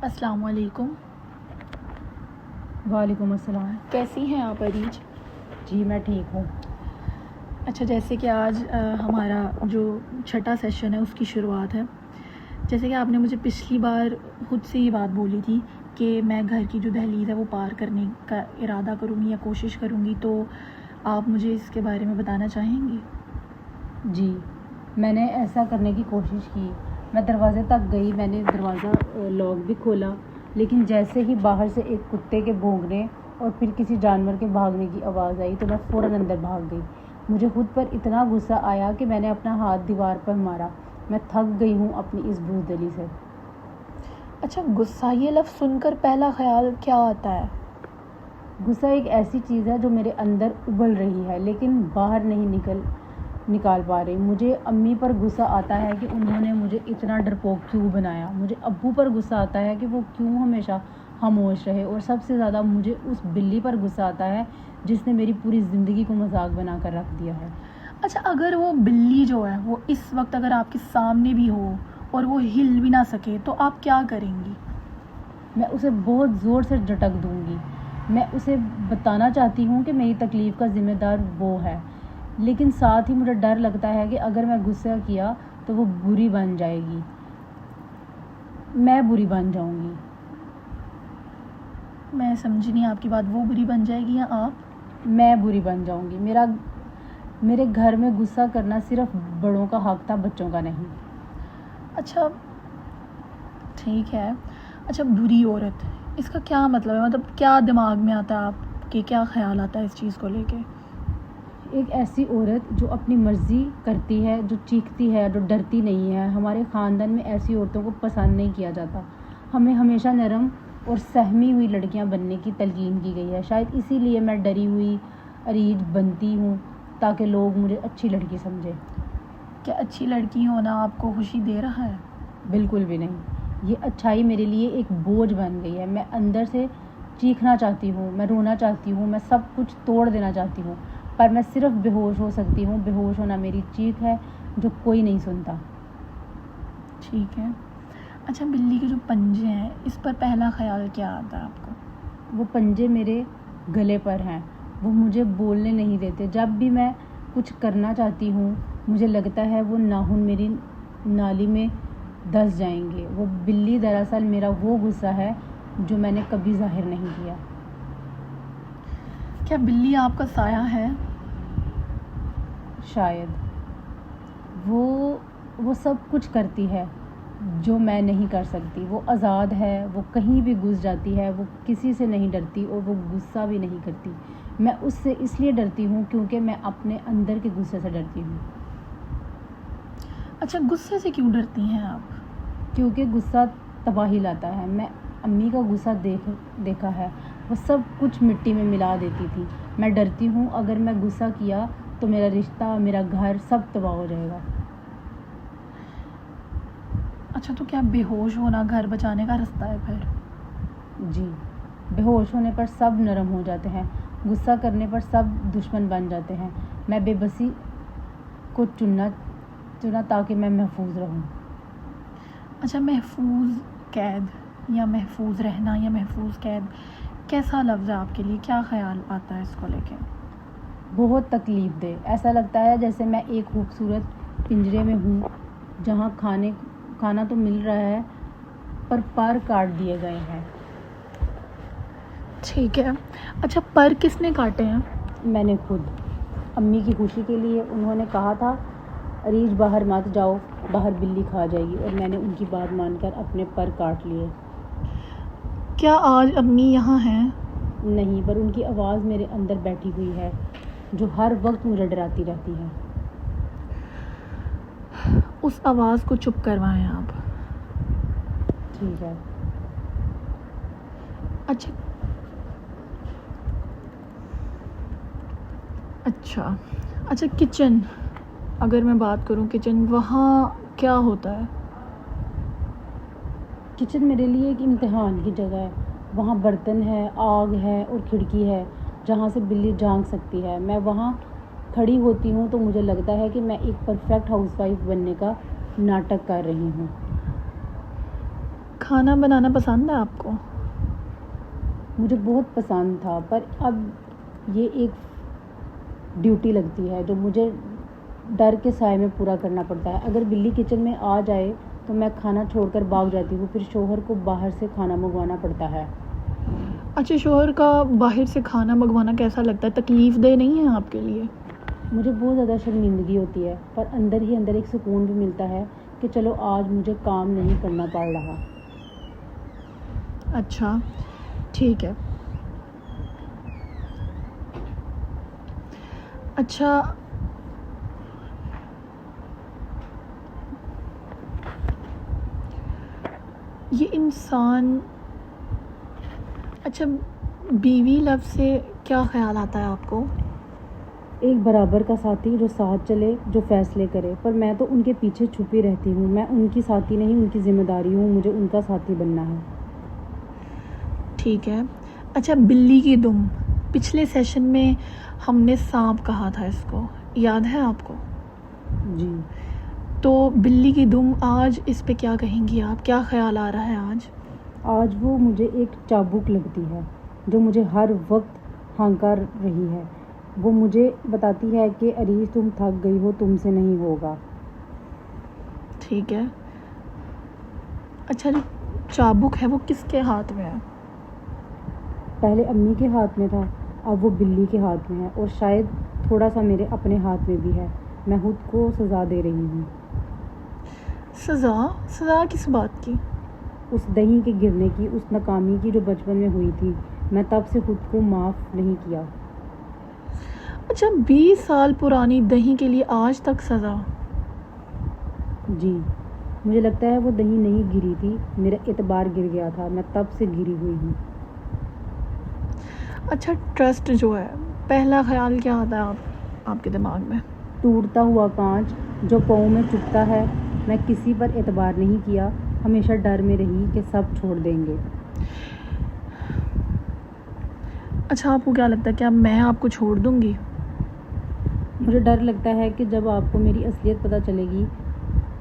अस्सलाम वालेकुम। वालेकुम अस्सलाम। कैसी हैं आप अरीज? जी मैं ठीक हूँ। अच्छा, जैसे कि आज हमारा जो छठा सेशन है उसकी शुरुआत है। जैसे कि आपने मुझे पिछली बार खुद से ये बात बोली थी कि मैं घर की जो दहलीज़ है वो पार करने का इरादा करूँगी या कोशिश करूँगी, तो आप मुझे इसके बारे में बताना चाहेंगी? जी मैंने ऐसा करने की कोशिश की। मैं दरवाज़े तक गई, मैंने दरवाज़ा लॉक भी खोला, लेकिन जैसे ही बाहर से एक कुत्ते के भौंकने और फिर किसी जानवर के भागने की आवाज़ आई तो मैं फ़ौरन अंदर भाग गई। मुझे खुद पर इतना गुस्सा आया कि मैंने अपना हाथ दीवार पर मारा। मैं थक गई हूँ अपनी इस बुज़दिली से। अच्छा, गुस्सा ये लफ्ज़ सुनकर पहला ख्याल क्या आता है? गुस्सा एक ऐसी चीज़ है जो मेरे अंदर उबल रही है लेकिन बाहर नहीं निकाल पा रही। मुझे अम्मी पर गुस्सा आता है कि उन्होंने मुझे इतना डरपोक क्यों बनाया। मुझे अब्बू पर गुस्सा आता है कि वो क्यों हमेशा खामोश रहे, और सबसे ज़्यादा मुझे उस बिल्ली पर गुस्सा आता है जिसने मेरी पूरी ज़िंदगी को मजाक बना कर रख दिया है। अच्छा, अगर वो बिल्ली जो है वो इस वक्त अगर आपके सामने भी हो और वो हिल भी ना सके तो आप क्या करेंगी? मैं उसे बहुत ज़ोर से झटक दूँगी। मैं उसे बताना चाहती हूँ कि मेरी तकलीफ़ का ज़िम्मेदार वो है, लेकिन साथ ही मुझे डर लगता है कि अगर मैं गुस्सा किया तो वो बुरी बन जाएगी, मैं बुरी बन जाऊँगी। मैं समझी नहीं आपकी बात। वो बुरी बन जाएगी या आप? मैं बुरी बन जाऊँगी। मेरे घर में गुस्सा करना सिर्फ बड़ों का हक था, बच्चों का नहीं। अच्छा, ठीक है। अच्छा, बुरी औरत, इसका क्या मतलब है? मतलब क्या दिमाग में आता है आपके, क्या ख्याल आता है इस चीज़ को लेके? एक ऐसी औरत जो अपनी मर्ज़ी करती है, जो चीखती है, जो डरती नहीं है। हमारे ख़ानदान में ऐसी औरतों को पसंद नहीं किया जाता। हमें हमेशा नरम और सहमी हुई लड़कियां बनने की तलकीन की गई है। शायद इसीलिए मैं डरी हुई अरीज बनती हूँ, ताकि लोग मुझे अच्छी लड़की समझें। क्या अच्छी लड़की होना आपको खुशी दे रहा है? बिल्कुल भी नहीं। ये अच्छाई मेरे लिए एक बोझ बन गई है। मैं अंदर से चीखना चाहती हूँ, मैं रोना चाहती हूँ, मैं सब कुछ तोड़ देना चाहती हूँ, पर मैं सिर्फ बेहोश हो सकती हूँ। बेहोश होना मेरी चीख है जो कोई नहीं सुनता। ठीक है। अच्छा, बिल्ली के जो पंजे हैं इस पर पहला ख्याल क्या आता है आपको? वो पंजे मेरे गले पर हैं, वो मुझे बोलने नहीं देते। जब भी मैं कुछ करना चाहती हूँ मुझे लगता है वो नाखून मेरी नाली में धंस जाएंगे। वो बिल्ली दरअसल मेरा वो गुस्सा है जो मैंने कभी जाहिर नहीं किया। क्या बिल्ली आपका साया है? शायद वो सब कुछ करती है जो मैं नहीं कर सकती। वो आज़ाद है, वो कहीं भी घुस जाती है, वो किसी से नहीं डरती और वो गुस्सा भी नहीं करती। मैं उससे इसलिए डरती हूँ क्योंकि मैं अपने अंदर के गुस्से से डरती हूँ। अच्छा, गुस्से से क्यों डरती हैं आप? क्योंकि गुस्सा तबाही लाता है। मैं अम्मी का गुस्सा देखा है, वो सब कुछ मिट्टी में मिला देती थी। मैं डरती हूँ अगर मैं गुस्सा किया तो मेरा रिश्ता, मेरा घर सब तबाह हो जाएगा। अच्छा, तो क्या बेहोश होना घर बचाने का रास्ता है फिर? जी, बेहोश होने पर सब नरम हो जाते हैं, गुस्सा करने पर सब दुश्मन बन जाते हैं। मैं बेबसी को चुना ताकि मैं महफूज रहूं। अच्छा, महफूज कैद या महफूज रहना या महफूज कैद कैसा लफ्ज़ है आपके लिए? क्या ख्याल आता है इसको लेके? बहुत तकलीफ़ दे। ऐसा लगता है जैसे मैं एक खूबसूरत पिंजरे में हूँ जहाँ खाना तो मिल रहा है पर काट दिए गए हैं। ठीक है। अच्छा, पर किसने काटे हैं? मैंने खुद, अम्मी की खुशी के लिए। उन्होंने कहा था अरीज बाहर मत जाओ, बाहर बिल्ली खा जाएगी, और मैंने उनकी बात मानकर अपने पर काट लिए। क्या आज अम्मी यहाँ हैं? नहीं, पर उनकी आवाज़ मेरे अंदर बैठी हुई है जो हर वक्त मुझे डराती रहती है। उस आवाज़ को चुप करवाएं आप। ठीक है। अच्छा, किचन, अगर मैं बात करूं किचन, वहाँ क्या होता है? किचन मेरे लिए एक इम्तिहान की जगह है। वहाँ बर्तन है, आग है और खिड़की है जहाँ से बिल्ली झांक सकती है। मैं वहाँ खड़ी होती हूँ तो मुझे लगता है कि मैं एक परफेक्ट हाउसवाइफ बनने का नाटक कर रही हूँ। खाना बनाना पसंद है आपको? मुझे बहुत पसंद था, पर अब ये एक ड्यूटी लगती है जो मुझे डर के साए में पूरा करना पड़ता है। अगर बिल्ली किचन में आ जाए तो मैं खाना छोड़कर भाग जाती हूँ, फिर शौहर को बाहर से खाना मंगवाना पड़ता है। अच्छा, शोहर का बाहर से खाना मंगवाना कैसा लगता है? तकलीफ़ दे नहीं है आपके लिए? मुझे बहुत ज़्यादा शर्मिंदगी होती है, पर अंदर ही अंदर एक सुकून भी मिलता है कि चलो आज मुझे काम नहीं करना पड़ रहा। अच्छा, ठीक है। अच्छा, ये इंसान, अच्छा, बीवी लफ्ज़ से क्या ख्याल आता है आपको? एक बराबर का साथी जो साथ चले, जो फैसले करे, पर मैं तो उनके पीछे छुपी रहती हूँ। मैं उनकी साथी नहीं, उनकी जिम्मेदारी हूँ, मुझे उनका साथी बनना है। ठीक है। अच्छा, बिल्ली की दुम, पिछले सेशन में हमने सांप कहा था इसको, याद है आपको? जी। तो बिल्ली की दुम, आज इस पे क्या कहेंगी आप? क्या ख्याल आ रहा है आज? आज वो मुझे एक चाबुक लगती है जो मुझे हर वक्त हाँकार रही है। वो मुझे बताती है कि अरीज तुम थक गई हो, तुमसे नहीं होगा। ठीक है। अच्छा, जो चाबुक है वो किसके हाथ में है? पहले अम्मी के हाथ में था, अब वो बिल्ली के हाथ में है, और शायद थोड़ा सा मेरे अपने हाथ में भी है। मैं खुद को सज़ा दे रही हूँ। सज़ा? सज़ा किस बात की? उस दही के गिरने की, उस नाकामी की जो बचपन में हुई थी। मैं तब से खुद को माफ़ नहीं किया। अच्छा, 20 साल पुरानी दही के लिए आज तक सज़ा? जी, मुझे लगता है वो दही नहीं गिरी थी, मेरा एतबार गिर गया था। मैं तब से गिरी हुई हूँ। अच्छा, ट्रस्ट जो है, पहला ख्याल क्या आता है आपके दिमाग में? टूटता हुआ कांच जो पाँव में चुभता है। मैं किसी पर एतबार नहीं किया, हमेशा डर में रही कि सब छोड़ देंगे। अच्छा, आपको क्या लगता है, क्या मैं आपको छोड़ दूँगी? मुझे डर लगता है कि जब आपको मेरी असलियत पता चलेगी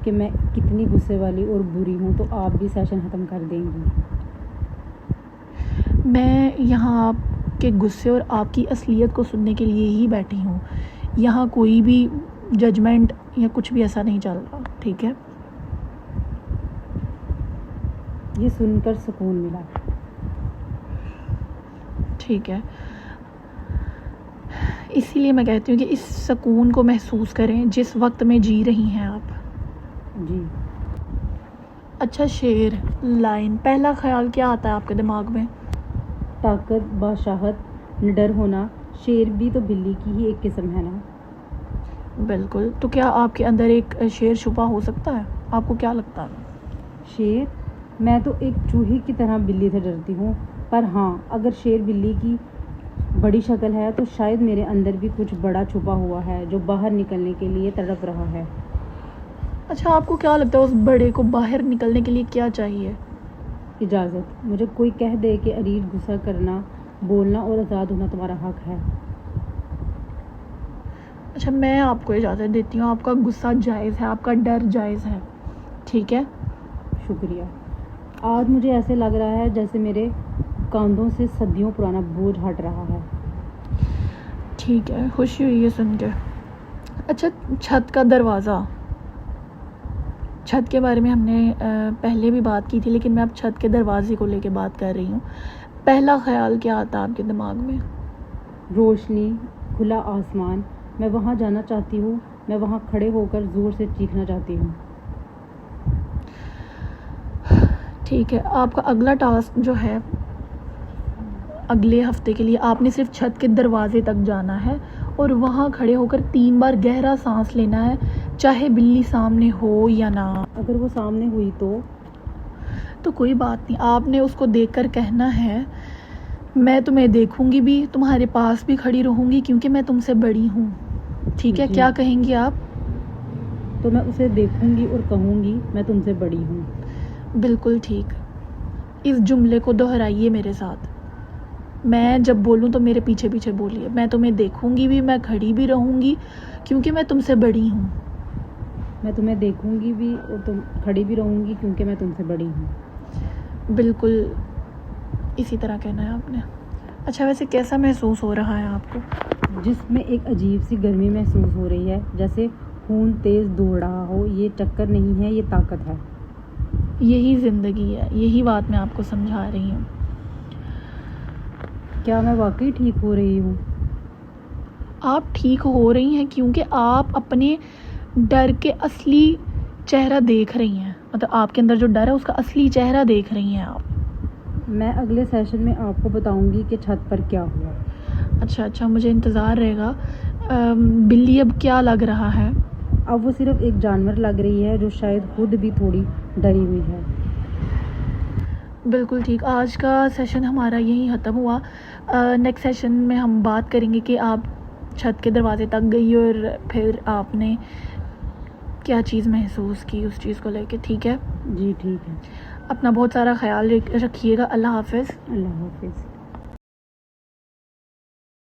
कि मैं कितनी गुस्से वाली और बुरी हूँ, तो आप भी सेशन ख़त्म कर देंगी। मैं यहाँ आपके गुस्से और आपकी असलियत को सुनने के लिए ही बैठी हूँ। यहाँ कोई भी जजमेंट या कुछ भी ऐसा नहीं चल रहा, ठीक है? ये सुनकर सुकून मिला। ठीक है, इसीलिए मैं कहती हूँ कि इस सुकून को महसूस करें जिस वक्त में जी रही हैं आप। जी। अच्छा, शेर, लाइन, पहला ख्याल क्या आता है आपके दिमाग में? ताकत, बादशाहत, निडर होना। शेर भी तो बिल्ली की ही एक किस्म है ना? बिल्कुल। तो क्या आपके अंदर एक शेर छुपा हो सकता है? आपको क्या लगता है? शेर? मैं तो एक चूहे की तरह बिल्ली से डरती हूँ, पर हाँ, अगर शेर बिल्ली की बड़ी शक्ल है तो शायद मेरे अंदर भी कुछ बड़ा छुपा हुआ है जो बाहर निकलने के लिए तड़प रहा है। अच्छा, आपको क्या लगता है उस बड़े को बाहर निकलने के लिए क्या चाहिए? इजाज़त। मुझे कोई कह दे कि अरीज, गुस्सा करना, बोलना और आज़ाद होना तुम्हारा हक है। अच्छा, मैं आपको इजाज़त देती हूँ। आपका गुस्सा जायज़ है, आपका डर जायज़ है, ठीक है? शुक्रिया। आज मुझे ऐसे लग रहा है जैसे मेरे कंधों से सदियों पुराना बोझ हट रहा है। ठीक है, खुशी हुई है सुन के। अच्छा, छत का दरवाज़ा, छत के बारे में हमने पहले भी बात की थी, लेकिन मैं अब छत के दरवाजे को लेके बात कर रही हूँ। पहला ख्याल क्या आता है आपके दिमाग में? रोशनी, खुला आसमान। मैं वहाँ जाना चाहती हूँ, मैं वहाँ खड़े होकर ज़ोर से चीखना चाहती हूँ। ठीक है, आपका अगला टास्क जो है अगले हफ्ते के लिए, आपने सिर्फ छत के दरवाजे तक जाना है और वहाँ खड़े होकर 3 बार गहरा सांस लेना है, चाहे बिल्ली सामने हो या ना। अगर वो सामने हुई तो कोई बात नहीं, आपने उसको देखकर कहना है, मैं तुम्हें देखूंगी भी, तुम्हारे पास भी खड़ी रहूंगी क्योंकि मैं तुमसे बड़ी हूँ, ठीक है? क्या कहेंगी आप? तो मैं उसे देखूंगी और कहूँगी, मैं तुमसे बड़ी हूँ। बिल्कुल ठीक। इस जुमले को दोहराइए मेरे साथ। मैं जब बोलूँ तो मेरे पीछे पीछे बोलिए। मैं तुम्हें देखूंगी भी, मैं खड़ी भी रहूंगी क्योंकि मैं तुमसे बड़ी हूँ। मैं तुम्हें देखूंगी भी और तुम खड़ी भी रहूंगी क्योंकि मैं तुमसे बड़ी हूँ। बिल्कुल इसी तरह कहना है आपने। अच्छा, वैसे कैसा महसूस हो रहा है आपको? जिसमें एक अजीब सी गर्मी महसूस हो रही है, जैसे खून तेज़ दौड़ रहा हो। ये चक्कर नहीं है, ये ताकत है। यही ज़िंदगी है, यही बात मैं आपको समझा रही हूँ। क्या मैं वाकई ठीक हो रही हूँ? आप ठीक हो रही हैं क्योंकि आप अपने डर के असली चेहरा देख रही हैं। मतलब आपके अंदर जो डर है उसका असली चेहरा देख रही हैं आप। मैं अगले सेशन में आपको बताऊंगी कि छत पर क्या हुआ। अच्छा, मुझे इंतज़ार रहेगा। बिल्ली अब क्या लग रहा है? अब वो सिर्फ एक जानवर लग रही है जो शायद खुद भी थोड़ी डरी हुई है। बिल्कुल ठीक। आज का सेशन हमारा यहीं ख़त्म हुआ। नेक्स्ट सेशन में हम बात करेंगे कि आप छत के दरवाज़े तक गई और फिर आपने क्या चीज़ महसूस की उस चीज़ को लेके। ठीक है जी ठीक है। अपना बहुत सारा ख्याल रखिएगा। अल्लाह हाफ़िज़। अल्लाह हाफिज़।